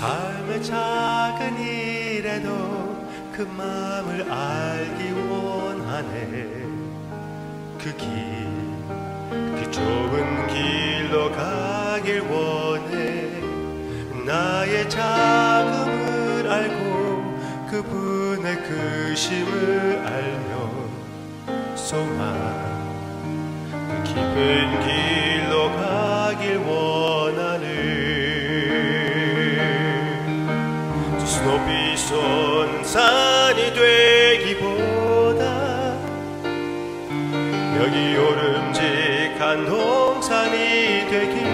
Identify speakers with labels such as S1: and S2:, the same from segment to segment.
S1: 삶의 작은 일에도 그 마음을 알기 원하네. 그 좁은 길로 가길 원해. 나의 작음을 알고 그분의 크심을 알며 소망 그 깊은 길로 가길 원하네. 높이 솟는 산이 되기보다 여기 오름직한 동산이 되길.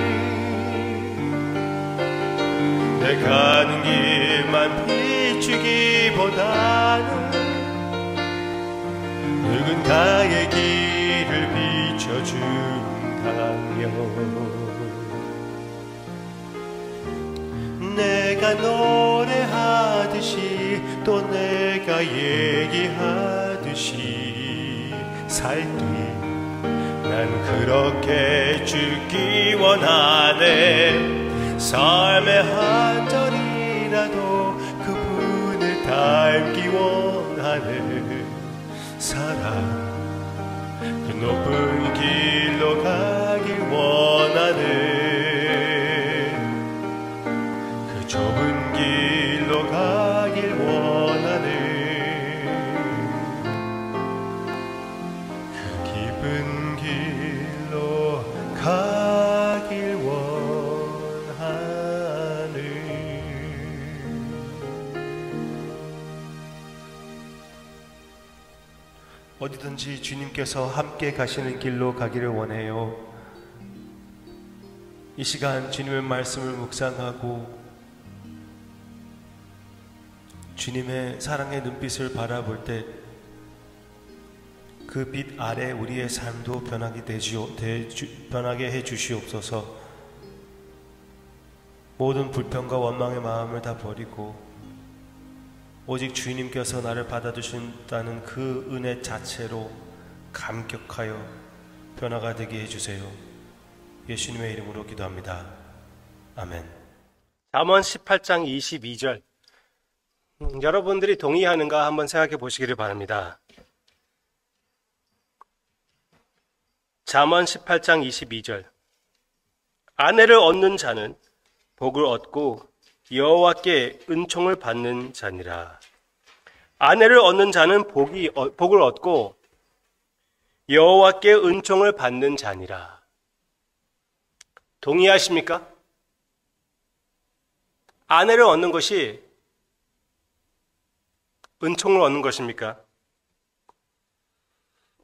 S1: 내 가는 길만 비추기보다는 누군가의 길을 비춰준다며. 내가 노래하듯이 또 내가 얘기하듯이 살 뒤 난 그렇게 죽기 원하네. 삶의 한 절이라도 그분을 닮기 원하네. 사랑 그 높은 길로 가길 원하네. 좁은 길로 가길 원하네. 그 깊은 길로 가길 원하네. 어디든지 주님께서 함께 가시는 길로 가기를 원해요. 이 시간 주님의 말씀을 묵상하고 주님의 사랑의 눈빛을 바라볼 때 그 빛 아래 우리의 삶도 변하게 해 주시옵소서. 모든 불평과 원망의 마음을 다 버리고 오직 주님께서 나를 받아주신다는 그 은혜 자체로 감격하여 변화가 되게 해주세요. 예수님의 이름으로 기도합니다. 아멘. 잠언 18장 22절 여러분들이 동의하는가 한번 생각해 보시기를 바랍니다. 잠언 18장 22절 아내를 얻는 자는 복을 얻고 여호와께 은총을 받는 자니라. 아내를 얻는 자는 복을 얻고 여호와께 은총을 받는 자니라. 동의하십니까? 아내를 얻는 것이 은총을 얻는 것입니까?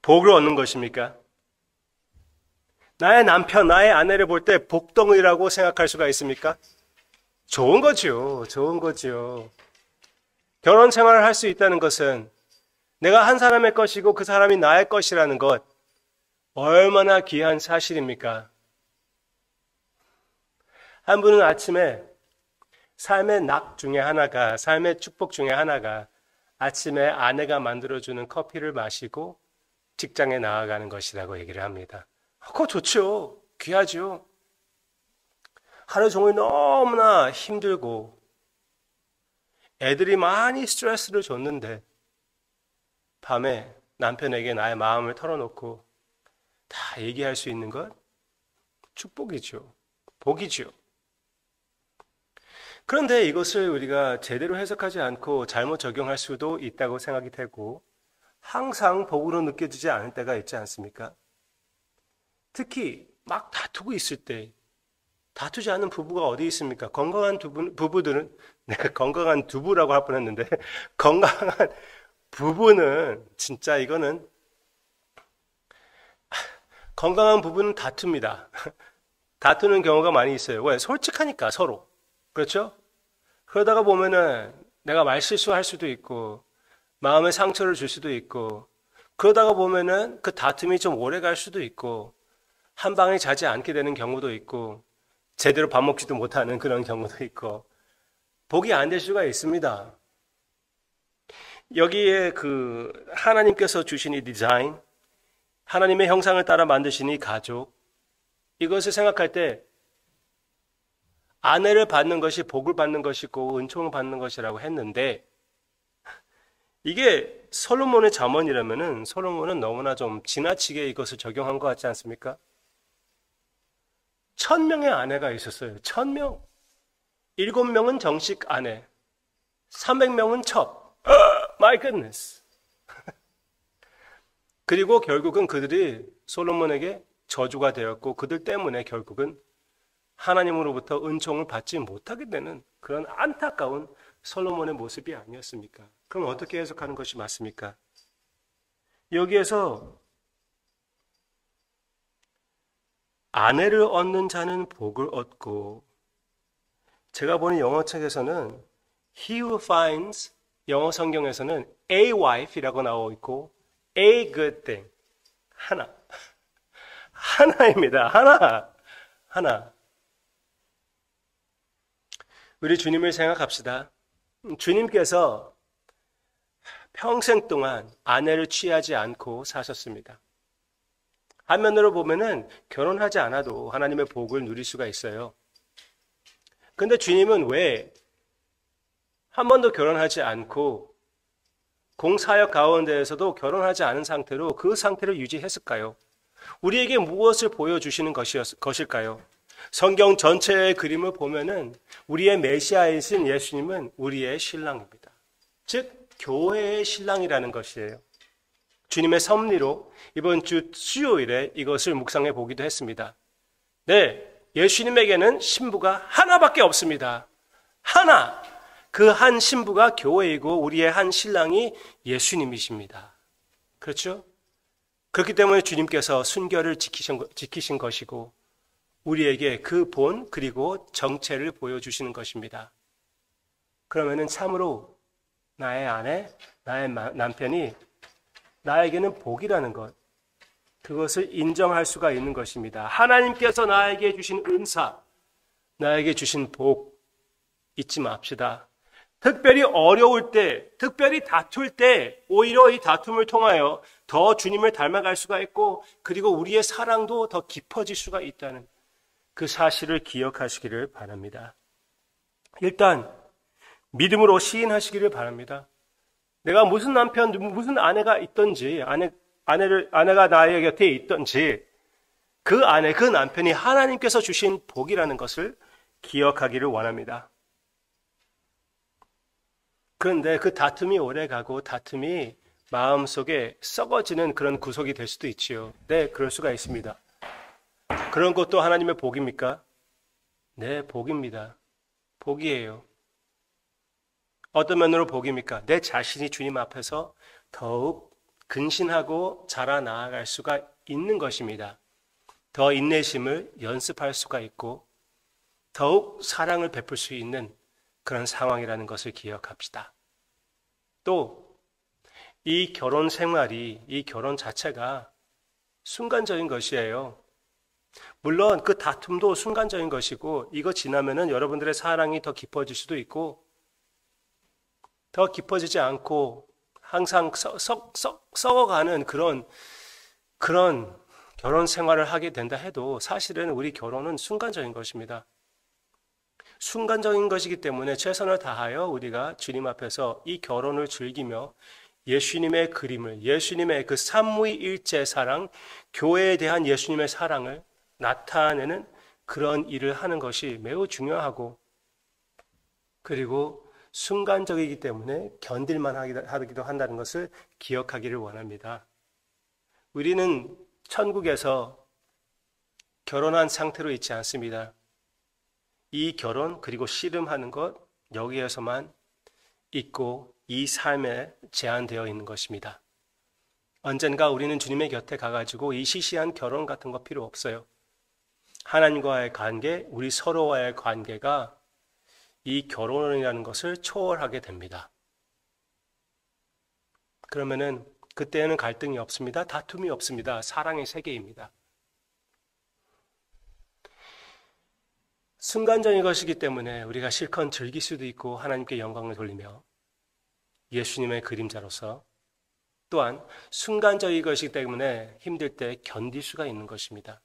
S1: 복을 얻는 것입니까? 나의 남편, 나의 아내를 볼 때 복덩이라고 생각할 수가 있습니까? 좋은 거죠. 좋은 거죠. 결혼 생활을 할 수 있다는 것은 내가 한 사람의 것이고 그 사람이 나의 것이라는 것, 얼마나 귀한 사실입니까? 한 분은 아침에 삶의 낙 중에 하나가, 삶의 축복 중에 하나가 아침에 아내가 만들어주는 커피를 마시고 직장에 나아가는 것이라고 얘기를 합니다. 그거 좋죠. 귀하죠. 하루 종일 너무나 힘들고 애들이 많이 스트레스를 줬는데 밤에 남편에게 나의 마음을 털어놓고 다 얘기할 수 있는 것 축복이죠. 복이죠. 그런데 이것을 우리가 제대로 해석하지 않고 잘못 적용할 수도 있다고 생각이 되고 항상 복으로 느껴지지 않을 때가 있지 않습니까? 특히 막 다투고 있을 때 다투지 않는 부부가 어디 있습니까? 건강한 부부들은 내가 건강한 두부라고 할 뻔했는데 건강한 부부는 진짜 이거는 건강한 부부는 다툽니다. 다투는 경우가 많이 있어요. 왜? 솔직하니까 서로. 그렇죠? 그러다가 보면은 내가 말실수할 수도 있고 마음에 상처를 줄 수도 있고 그러다가 보면은 그 다툼이 좀 오래 갈 수도 있고 한 방에 자지 않게 되는 경우도 있고 제대로 밥 먹지도 못하는 그런 경우도 있고 복이 안 될 수가 있습니다. 여기에 그 하나님께서 주신 이 디자인, 하나님의 형상을 따라 만드신 이 가족, 이것을 생각할 때 아내를 받는 것이 복을 받는 것이고 은총을 받는 것이라고 했는데 이게 솔로몬의 잠언이라면은 솔로몬은 너무나 좀 지나치게 이것을 적용한 것 같지 않습니까? 1000명의 아내가 있었어요. 1000명. 7명은 정식 아내. 300명은 첩. My goodness. 그리고 결국은 그들이 솔로몬에게 저주가 되었고 그들 때문에 결국은 하나님으로부터 은총을 받지 못하게 되는 그런 안타까운 솔로몬의 모습이 아니었습니까? 그럼 어떻게 해석하는 것이 맞습니까? 여기에서 아내를 얻는 자는 복을 얻고 제가 보는 영어책에서는 He who finds 영어 성경에서는 a wife이라고 나오고 있고 a good thing 하나입니다. 하나. 우리 주님을 생각합시다. 주님께서 평생 동안 아내를 취하지 않고 사셨습니다. 한면으로 보면은 결혼하지 않아도 하나님의 복을 누릴 수가 있어요. 근데 주님은 왜 한 번도 결혼하지 않고 공사역 가운데에서도 결혼하지 않은 상태로 그 상태를 유지했을까요? 우리에게 무엇을 보여주시는 것일까요? 성경 전체의 그림을 보면은 우리의 메시아이신 예수님은 우리의 신랑입니다. 즉 교회의 신랑이라는 것이에요. 주님의 섭리로 이번 주 수요일에 이것을 묵상해 보기도 했습니다. 네, 예수님에게는 신부가 하나밖에 없습니다. 하나. 그 한 신부가 교회이고 우리의 한 신랑이 예수님이십니다. 그렇죠? 그렇기 때문에 주님께서 순결을 지키신 것이고 우리에게 그 본 그리고 정체를 보여주시는 것입니다. 그러면은 참으로 나의 아내, 나의 남편이 나에게는 복이라는 것, 그것을 인정할 수가 있는 것입니다. 하나님께서 나에게 주신 은사, 나에게 주신 복 잊지 맙시다. 특별히 어려울 때, 특별히 다툴 때 오히려 이 다툼을 통하여 더 주님을 닮아갈 수가 있고 그리고 우리의 사랑도 더 깊어질 수가 있다는 그 사실을 기억하시기를 바랍니다. 일단 믿음으로 시인하시기를 바랍니다. 내가 무슨 남편, 무슨 아내가 있든지 아내가 나의 곁에 있든지 그 아내, 그 남편이 하나님께서 주신 복이라는 것을 기억하기를 원합니다. 그런데 그 다툼이 오래가고 다툼이 마음속에 썩어지는 그런 구석이 될 수도 있지요. 네, 그럴 수가 있습니다. 그런 것도 하나님의 복입니까? 네, 복입니다. 복이에요. 어떤 면으로 복입니까? 내 자신이 주님 앞에서 더욱 근신하고 자라나아갈 수가 있는 것입니다. 더 인내심을 연습할 수가 있고 더욱 사랑을 베풀 수 있는 그런 상황이라는 것을 기억합시다. 또 이 결혼 생활이, 이 결혼 자체가 순간적인 것이에요. 물론 그 다툼도 순간적인 것이고 이거 지나면은 여러분들의 사랑이 더 깊어질 수도 있고 더 깊어지지 않고 항상 썩어가는 그런 결혼 생활을 하게 된다 해도 사실은 우리 결혼은 순간적인 것입니다. 순간적인 것이기 때문에 최선을 다하여 우리가 주님 앞에서 이 결혼을 즐기며 예수님의 그림을, 예수님의 그 삼위일체 사랑, 교회에 대한 예수님의 사랑을 나타내는 그런 일을 하는 것이 매우 중요하고 그리고 순간적이기 때문에 견딜만 하기도 한다는 것을 기억하기를 원합니다. 우리는 천국에서 결혼한 상태로 있지 않습니다. 이 결혼 그리고 씨름하는 것 여기에서만 있고 이 삶에 제한되어 있는 것입니다. 언젠가 우리는 주님의 곁에 가가지고 이 시시한 결혼 같은 거 필요 없어요. 하나님과의 관계, 우리 서로와의 관계가 이 결혼이라는 것을 초월하게 됩니다. 그러면은 그때는 갈등이 없습니다. 다툼이 없습니다. 사랑의 세계입니다. 순간적인 것이기 때문에 우리가 실컷 즐길 수도 있고 하나님께 영광을 돌리며 예수님의 그림자로서 또한 순간적인 것이기 때문에 힘들 때 견딜 수가 있는 것입니다.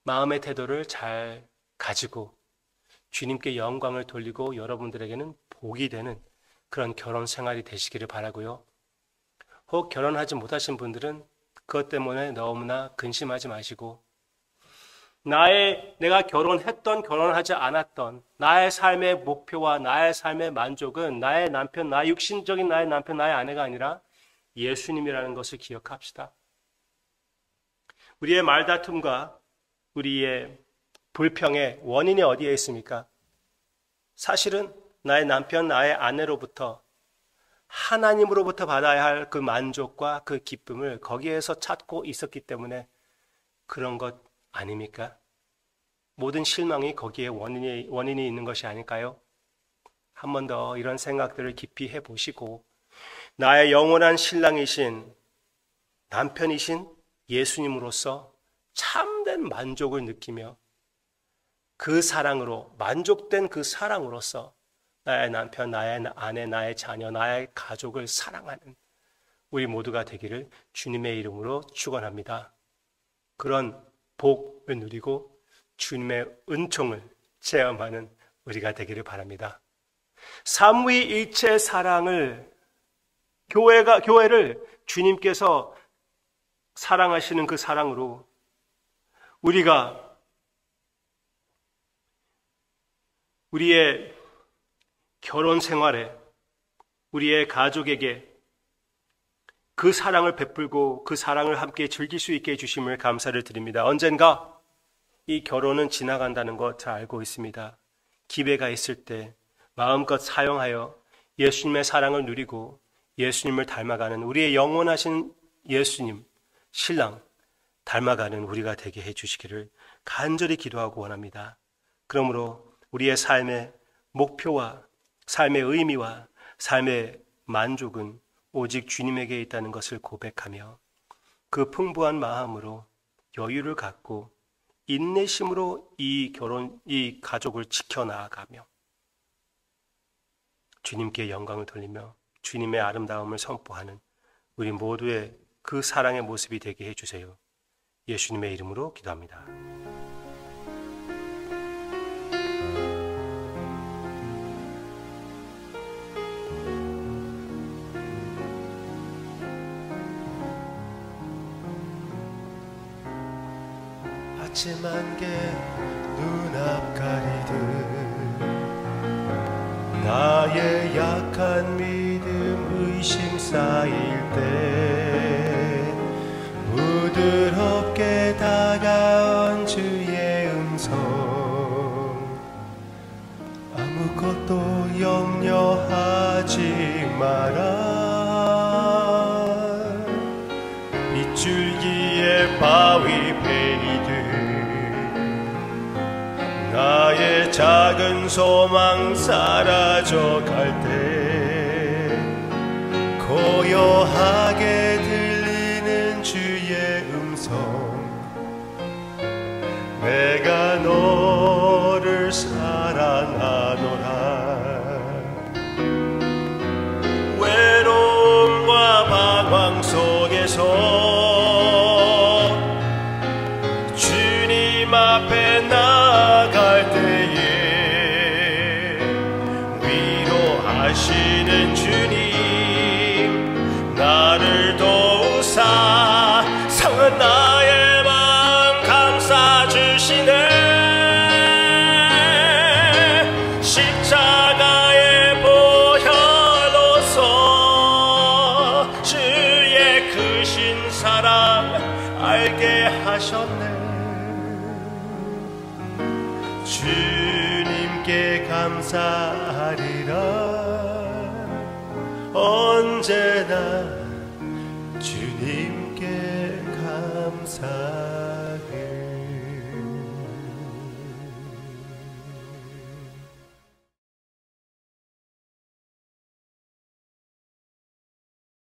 S1: 마음의 태도를 잘 가지고 주님께 영광을 돌리고 여러분들에게는 복이 되는 그런 결혼 생활이 되시기를 바라고요. 혹 결혼하지 못하신 분들은 그것 때문에 너무나 근심하지 마시고 내가 결혼했던 결혼하지 않았던 나의 삶의 목표와 나의 삶의 만족은 나의 남편, 나의 육신적인 나의 남편, 나의 아내가 아니라 예수님이라는 것을 기억합시다. 우리의 말다툼과 우리의 불평의 원인이 어디에 있습니까? 사실은 나의 남편, 나의 아내로부터 하나님으로부터 받아야 할 그 만족과 그 기쁨을 거기에서 찾고 있었기 때문에 그런 것 아닙니까? 모든 실망이 거기에 원인이 있는 것이 아닐까요? 한 번 더 이런 생각들을 깊이 해보시고 나의 영원한 신랑이신 남편이신 예수님으로서 참된 만족을 느끼며 그 사랑으로 만족된 그 사랑으로서 나의 남편, 나의 아내, 나의 자녀, 나의 가족을 사랑하는 우리 모두가 되기를 주님의 이름으로 축원합니다. 그런 복을 누리고 주님의 은총을 체험하는 우리가 되기를 바랍니다. 삼위일체 사랑을 교회를 주님께서 사랑하시는 그 사랑으로 우리가 우리의 결혼 생활에 우리의 가족에게 그 사랑을 베풀고 그 사랑을 함께 즐길 수 있게 해주심을 감사를 드립니다. 언젠가 이 결혼은 지나간다는 것 잘 알고 있습니다. 기회가 있을 때 마음껏 사용하여 예수님의 사랑을 누리고 예수님을 닮아가는 우리의 영원하신 예수님, 신랑 닮아가는 우리가 되게 해주시기를 간절히 기도하고 원합니다. 그러므로 우리의 삶의 목표와 삶의 의미와 삶의 만족은 오직 주님에게 있다는 것을 고백하며 그 풍부한 마음으로 여유를 갖고 인내심으로 이 가족을 지켜나가며 주님께 영광을 돌리며 주님의 아름다움을 선포하는 우리 모두의 그 사랑의 모습이 되게 해주세요. 예수님의 이름으로 기도합니다.
S2: 아침 안개 눈앞 가리듯 나의 약한 믿음 의심 쌓일 때 부드럽게 다가온 주의 음성 아무것도 염려하지 마라 빗줄기에 바위 베이듯 나의 작은 소망 사라져 갈 때 고요하게 들리는 주의 음성 내가 너를 사랑하노라 외로움과 방황 속에서 주님 앞에 나갈 때에 위로하시는 주님 나를 도우사 상한 나의 마음 감싸 주시네 십자가의 보혈로서 주의 크신 사랑 알게 하셨네 주님께 감사하리라 언제나 주님께 감사